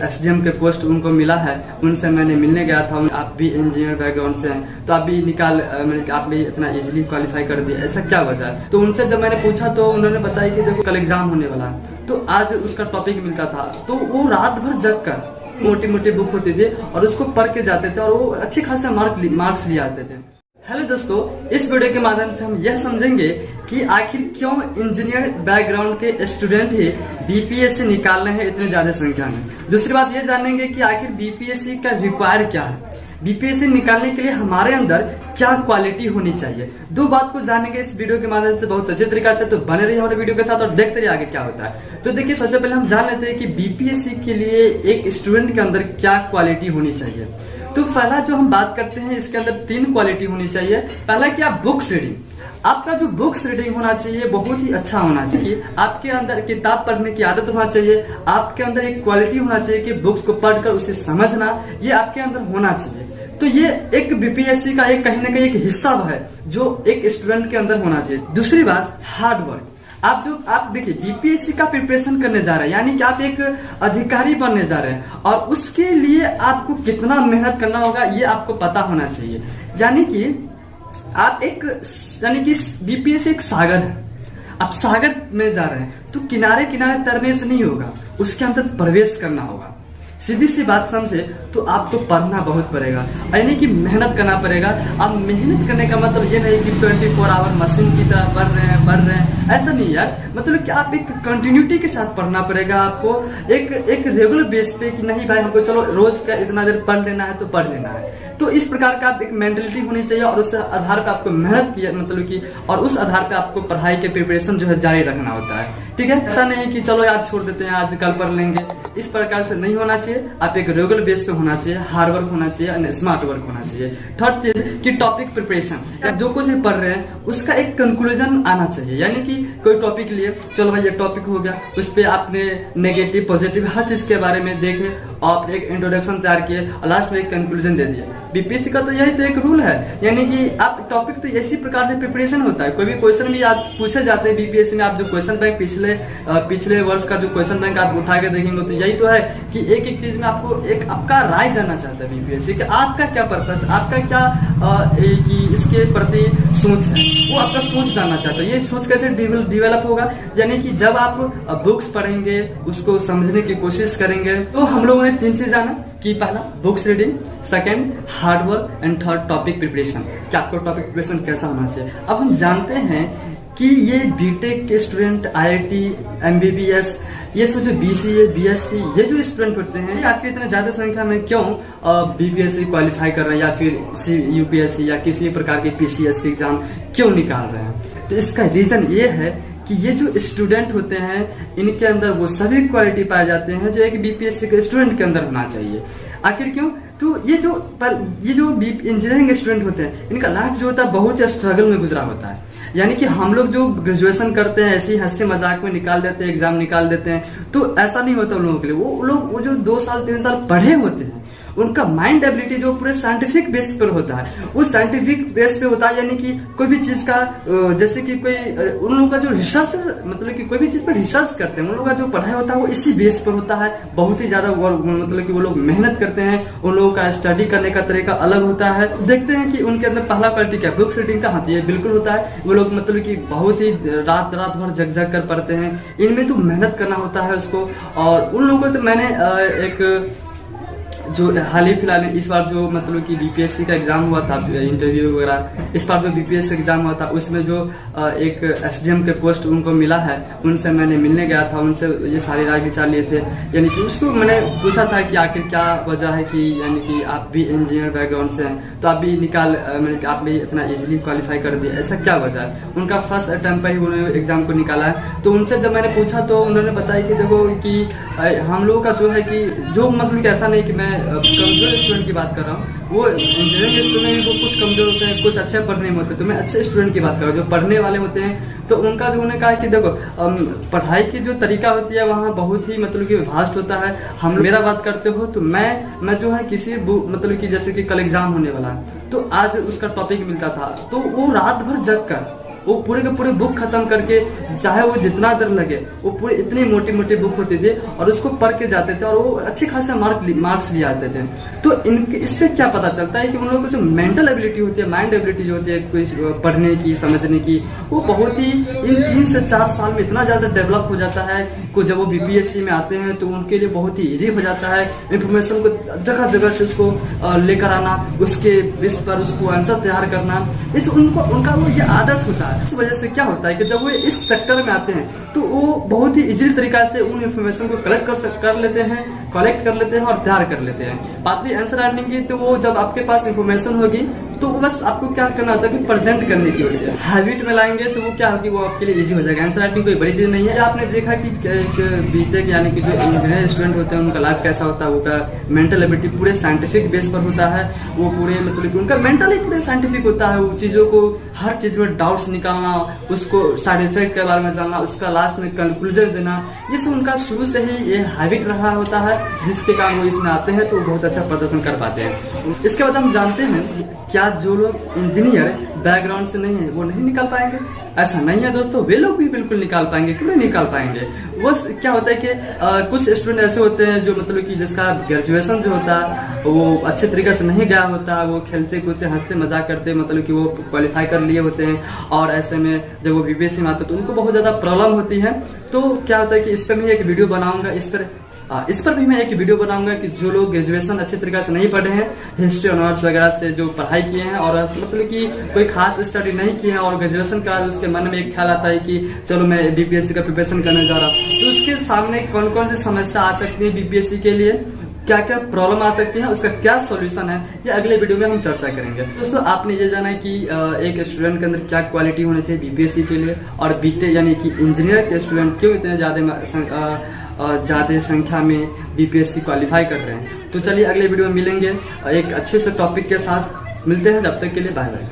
SDM के post उनको मिला है, उनसे मैंने मिलने गया था। आप भी इंजीनियर बैकग्राउंड से हैं तो आप भी आप भी इतना इजीली क्वालिफाई कर दिए, ऐसा क्या वजह है? तो उनसे जब मैंने पूछा तो उन्होंने बताया कि देखो कल एग्जाम होने वाला है, तो आज उसका टॉपिक मिलता था तो वो रात भर जग कर मोटी मोटी बुक होती थी और उसको पढ़ के जाते थे और वो अच्छे खासे मार्क्स लिए आते थे। हेलो दोस्तों, इस वीडियो के माध्यम से हम यह समझेंगे कि आखिर क्यों इंजीनियर बैकग्राउंड के स्टूडेंट ही बीपीएससी निकालने हैं इतने ज्यादा संख्या में। दूसरी बात ये जानेंगे कि आखिर बीपीएससी का रिक्वायर क्या है, बीपीएससी निकालने के लिए हमारे अंदर क्या क्वालिटी होनी चाहिए। दो बात को जानेंगे इस वीडियो के माध्यम से बहुत अच्छे तरीके से, तो बने रहिए हमारे वीडियो के साथ और देखते रहिए आगे क्या होता है। तो देखिए, सबसे पहले हम जान लेते हैं कि बीपीएससी के लिए एक स्टूडेंट के अंदर क्या क्वालिटी होनी चाहिए। तो पहला जो हम बात करते हैं, इसके अंदर 3 क्वालिटी होनी चाहिए। पहला क्या, बुक्स रीडिंग। आपका जो बुक्स रीडिंग होना चाहिए बहुत ही अच्छा होना चाहिए। आपके अंदर किताब पढ़ने की आदत होना चाहिए। आपके अंदर एक क्वालिटी होना चाहिए कि बुक्स को पढ़कर उसे समझना, ये आपके अंदर होना चाहिए। तो ये एक बीपीएससी का एक कहीं ना कहीं एक हिस्सा है जो एक स्टूडेंट के अंदर होना चाहिए। दूसरी बात, हार्ड वर्क। आप देखिए बीपीएससी का प्रिपरेशन करने जा रहे हैं, यानी कि आप एक अधिकारी बनने जा रहे हैं और उसके लिए आपको कितना मेहनत करना होगा ये आपको पता होना चाहिए। यानी कि बीपीएससी एक सागर है, आप सागर में जा रहे हैं तो किनारे किनारे तैरने से नहीं होगा, उसके अंदर प्रवेश करना होगा। सीधी सी बात समझे तो आपको पढ़ना बहुत पड़ेगा, यानी कि मेहनत करना पड़ेगा। अब मेहनत करने का मतलब ये नहीं कि 24 आवर मशीन की तरह पढ़ रहे हैं, ऐसा नहीं यार। मतलब कि आप एक कंटिन्यूटी के साथ पढ़ना पड़ेगा आपको, एक रेगुलर बेस पे कि नहीं भाई हमको चलो रोज का इतना देर पढ़ लेना है तो पढ़ लेना है। तो इस प्रकार का आप एक मेंटलिटी होनी चाहिए और उस आधार पर आपको मेहनत की मतलब कि और उस आधार पर आपको पढ़ाई के प्रिपरेशन जो है जारी रखना होता है। ठीक है, ऐसा नहीं कि चलो यार छोड़ देते हैं आज कल पढ़ लेंगे, इस प्रकार से नहीं होना चाहिए। आप एक रेगुलर बेस पे होना चाहिए, हार्ड वर्क होना चाहिए और स्मार्ट वर्क होना चाहिए। थर्ड चीज कि टॉपिक प्रिपरेशन, या जो कुछ भी पढ़ रहे हैं उसका एक कंक्लूजन आना चाहिए। यानी कि कोई टॉपिक लिए, चलो भाई ये टॉपिक हो गया, उस पर आपने नेगेटिव पॉजिटिव हर चीज के बारे में देखे और एक इंट्रोडक्शन तैयार किए और लास्ट में एक कंक्लूजन दे दिया। बीपीएससी का तो यही तो एक रूल है, यानी कि आप टॉपिक तो इसी प्रकार से प्रिपरेशन होता है। कोई भी क्वेश्चन भी आप पूछे जाते हैं बीपीएससी में, आप जो क्वेश्चन बैंक पिछले वर्ष का जो क्वेश्चन बैंक आप उठा के देखेंगे तो यही तो है कि एक एक चीज में आपको एक आपका राय जानना चाहता है बीपीएससी कि आपका क्या पर्पस, आपका क्या कि इसके प्रति सोच है, वो आपका सोच जानना चाहता है। ये सोच कैसे डिवेलप होगा, यानी कि जब आप बुक्स पढ़ेंगे, उसको समझने की कोशिश करेंगे। तो हम लोगों ने 3 चीज जाना कि पहला books reading, second hard work and third topic preparation, कि आपको टॉपिक प्रिपरेशन कैसा होना चाहिए। अब हम जानते हैं कि ये बीटेक के स्टूडेंट, आईआईटी, एमबीबीएस, ये सोचो बीसीए, बीएससी, ये जो स्टूडेंट होते हैं आखिर इतने ज्यादा संख्या में क्यों बीपीएससी क्वालिफाई कर रहे हैं या फिर यूपीएससी या किसी प्रकार के पीसीएस एग्जाम क्यों निकाल रहे हैं। तो इसका रीजन ये है कि ये जो स्टूडेंट होते हैं इनके अंदर वो सभी क्वालिटी पाए जाते हैं जो एक बीपीएससी के स्टूडेंट के अंदर होना चाहिए। आखिर क्यों? तो ये जो इंजीनियरिंग स्टूडेंट होते हैं इनका लाइफ जो होता है बहुत ही स्ट्रगल में गुजरा होता है। यानी कि हम लोग जो ग्रेजुएशन करते हैं ऐसे ही हंसी मजाक में निकाल देते हैं, एग्जाम निकाल देते हैं, तो ऐसा नहीं होता उन लोगों के लिए। वो जो 2 साल 3 साल पढ़े होते हैं उनका माइंड एबिलिटी जो पूरे साइंटिफिक बेस पर होता है, वो साइंटिफिक बेस पे होता है। यानी कि कोई भी चीज का जैसे कि कोई उन लोगों का जो रिसर्च मतलब कि कोई भी चीज पर रिसर्च करते हैं, उन लोगों का जो पढ़ाई होता है वो इसी बेस पर होता है। बहुत ही ज्यादा मतलब कि वो लोग मेहनत करते हैं, उन लोगों का स्टडी करने का तरीका अलग होता है। देखते हैं कि उनके अंदर पहला क्वालिटी क्या, बुक्स रीडिंग का। हाँ, ये बिल्कुल होता है। वो लोग मतलब कि बहुत ही रात भर जग कर पढ़ते हैं, इनमें तो मेहनत करना होता है उसको। और उन लोगों को तो मैंने एक जो हाल ही फिलहाल इस बार जो मतलब कि बीपीएससी का एग्जाम हुआ था, इंटरव्यू वगैरह, इस बार जो बीपीएससी एग्जाम हुआ था उसमें जो एक एसडीएम के पोस्ट उनको मिला है, उनसे मैंने मिलने गया था, उनसे ये सारी राय विचार लिए थे। यानी कि उसको मैंने पूछा था कि आखिर क्या वजह है कि यानी कि आप भी इंजीनियर बैकग्राउंड से हैं तो आप भी इतना इजीली क्वालिफाई कर दिए, ऐसा क्या वजह है। उनका फर्स्ट अटेम्प्ट पर ही उन्होंने एग्जाम को निकाला है। तो उनसे जब मैंने पूछा तो उन्होंने बताया कि देखो कि हम लोगों का जो है कि जो मतलब कि ऐसा नहीं कि मैं कमजोर स्टूडेंट की बात कर रहा हूँ, वो इंजीनियरिंग स्टूडेंट वो कुछ कमजोर होते हैं, कुछ अच्छे पढ़ने में होते हैं। तो मैं अच्छे स्टूडेंट की बात कर रहा हूँ, जो पढ़ने वाले होते हैं। तो उनका जो उन्होंने कहा कि देखो पढ़ाई की जो तरीका होती है वहाँ बहुत ही मतलब कि वास्ट होता है। हम मेरा बात करते हो तो मैं जो है किसी मतलब कि जैसे कि कल एग्जाम होने वाला है तो आज उसका टॉपिक मिलता था तो वो रात भर जग कर वो पूरे के पूरे बुक खत्म करके, चाहे वो जितना देर लगे, वो पूरे इतनी मोटी मोटी बुक होती थी और उसको पढ़ के जाते थे और वो अच्छे खासे मार्क्स लिए आते थे। तो इनके इससे क्या पता चलता है कि उन लोगों को जो मेंटल एबिलिटी होती है, माइंड एबिलिटी जो होती है कोई पढ़ने की, समझने की, वो बहुत ही इन 3 से 4 साल में इतना ज्यादा डेवलप हो जाता है कि जब वो बीपीएससी में आते हैं तो उनके लिए बहुत ही इजी हो जाता है इंफॉर्मेशन को जगह जगह से उसको लेकर आना, उसके बेस पर उसको आंसर तैयार करना। ये उनका वो ये आदत होता है। इस वजह से क्या होता है कि जब वो इस सेक्टर में आते हैं तो वो बहुत ही इजीली तरीका से उन इन्फॉर्मेशन को कलेक्ट कर लेते हैं और तैयार कर लेते हैं। बात रही आंसर राइटिंग की, तो वो जब आपके पास इन्फॉर्मेशन होगी तो बस आपको क्या करना होता है कि प्रेजेंट करने की होती है। हैबिट में लाएंगे तो वो क्या होगी, वो आपके लिए इजी हो जाएगा। आंसर राइटिंग कोई बड़ी चीज नहीं है। आपने देखा कि बीटेक यानी कि जो इंजीनियर स्टूडेंट होते हैं उनका लाइफ कैसा होता है, उनका मेंटल एबिलिटी पूरे साइंटिफिक बेस पर होता है। वो पूरे मतलब कि उनका मेंटली पूरे साइंटिफिक होता है। वो चीजों को, हर चीज में डाउट्स निकालना, उसको साइड इफेक्ट के बारे में जानना, उसका लास्ट में कंक्लूजन देना, ये सब उनका शुरू से ही ये हैबिट रहा होता है, जिसके कारण वो इसमें आते हैं तो बहुत अच्छा प्रदर्शन कर पाते हैं। इसके बाद हम जानते हैं क्या जो लोग इंजीनियर बैकग्राउंड से नहीं है वो नहीं निकाल पाएंगे? ऐसा नहीं है दोस्तों, वे लोग भी बिल्कुल निकाल पाएंगे। क्यों नहीं निकाल पाएंगे? वो क्या होता है कि कुछ स्टूडेंट ऐसे होते हैं जो मतलब कि जिसका ग्रेजुएशन जो होता है वो अच्छे तरीके से नहीं गया होता, वो खेलते कूदते हंसते मजाक करते मतलब कि वो क्वालिफाई कर लिए होते हैं और ऐसे में जब वो बीपीएससी में आते तो उनको बहुत ज्यादा प्रॉब्लम होती है। तो क्या होता है कि इस पर मैं एक वीडियो बनाऊंगा, इस पर भी मैं एक वीडियो बनाऊंगा कि जो लोग ग्रेजुएशन अच्छे तरीके से नहीं पढ़े हैं, हिस्ट्री ऑनर्स वगैरह से जो पढ़ाई किए हैं और मतलब कि कोई खास स्टडी नहीं किए हैं और ग्रेजुएशन का उसके मन में एक ख्याल आता है कि चलो मैं बीपीएससी का प्रिपरेशन करने जा रहा हूँ, तो उसके सामने कौन कौन सी समस्या आ सकती है बीपीएससी के लिए, क्या क्या प्रॉब्लम आ सकती है, उसका क्या सॉल्यूशन है, ये अगले वीडियो में हम चर्चा करेंगे। दोस्तों आपने ये जाना कि एक स्टूडेंट के अंदर क्या क्वालिटी होनी चाहिए बीपीएससी के लिए, और बीटेक यानी कि इंजीनियर के स्टूडेंट क्यों इतने ज्यादा संख्या में बीपीएससी क्वालिफाई कर रहे हैं। तो चलिए अगले वीडियो में मिलेंगे एक अच्छे से टॉपिक के साथ। मिलते हैं, जब तक के लिए बाय बाय।